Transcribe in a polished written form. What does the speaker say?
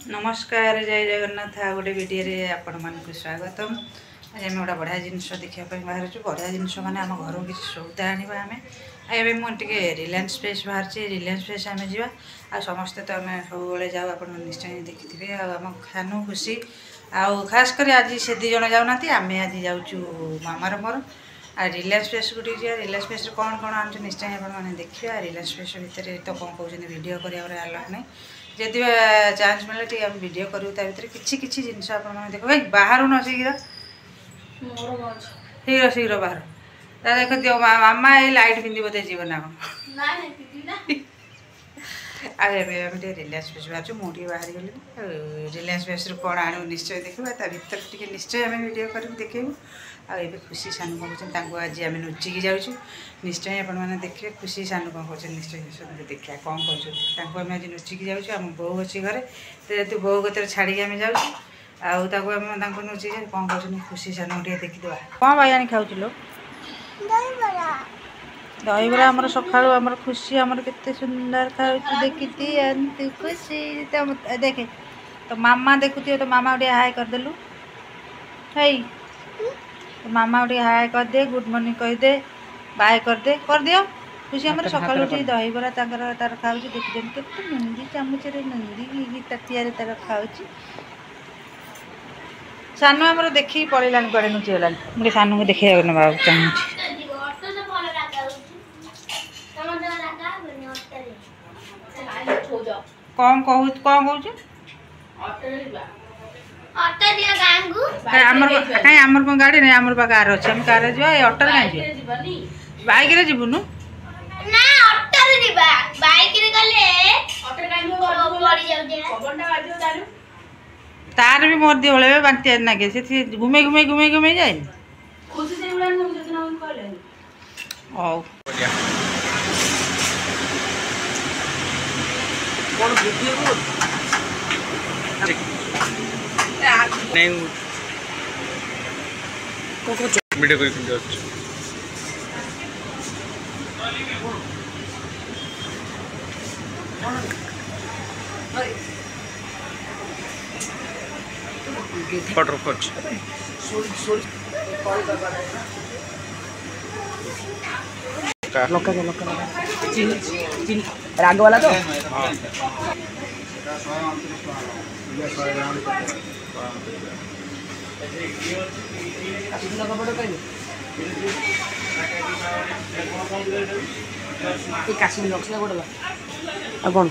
नमस्कार जय जगन्नाथ गोटे वीडियो रे आपण मानक स्वागतम। आज आम गोटे बढ़िया जिनस देखापी बाहर बढ़िया जिनस मैंने आम घर किसी सौदा आने आम ए मुझे रिलायंस फ्रेश बाहर रिलायंस फ्रेश आम जा समस्ते तो आम सब जाऊ आप निश्चय देखिथे आम खानू खुशी आउ खास कर आज से दी जन जाऊना आम आज जाऊँ मामार मोर आ रिलायंस फ्रेश को रिलायंस फ्रेश कौन कौन आन निश्चय आपने देखिए रिलायंस फ्रेश भितर तो कौन कहते वीडियो कर आलाप नहीं जदि चान्स मिले टी आम वीडियो करूँ ता भीतर किछि किछि जिनस आप देख भाई बाहर न शीघ्र शीघ्र शीघ्र बाहर देख दियो मामा ये लाइट पिंधि बोधे जीवन ना रिलायंस फ्रेश बाहर मुझे बाहर गली रिलायंस फ्रेश कौन आणु निश्चय देखा ता भीतर टी निश्चय आम वीडियो कर देखेबू आए खुशी सानू कौन कहते आज आम लुचिकी जाऊँ निश्चय आपने देखिए खुशी सानू कौन कहते निश्चय देखा कौन कहते आम आज लुचिकी जाऊँ आम बो अच्छी घरे जेहतु बो गतर छाड़ी आम जाऊँ आम लुचिकी कौन कहते खुशी सानू टे देखीदे कौन भाई आनी खाऊ दहीबरा आमर सका आमर खुशी आमर केते सुंदर खाऊ देखी खुशी देखे तो मामा देखुती तो मामा गोटे हाय करदेलु है तो मामा गोटे हाय करदे गुड मॉर्निंग कहीदे बाय करदे कर दियो खुशी आमर सका उठी दहीबरा तार खाऊ देखिदे केते नंदी चामुचरे नंदी ताटिया तार खाऊ सानू आमर देखी पड़ेगा कड़े नुचीगला मुझे सानू को देखा ना चाहूँगी कौन कहू कौन कहूँ कहीं आमर कौन गाड़ी नहीं आमर कार अच्छे आम कार जा अटो कहीं बाइक रे जीवनु तार भी मोर दिए भाई बांति नागे से घुमे घुमे घुमे घुमे जाए वीडियो कर वाटर फॉल्स लोका राग वाला तो काश्मीर कौन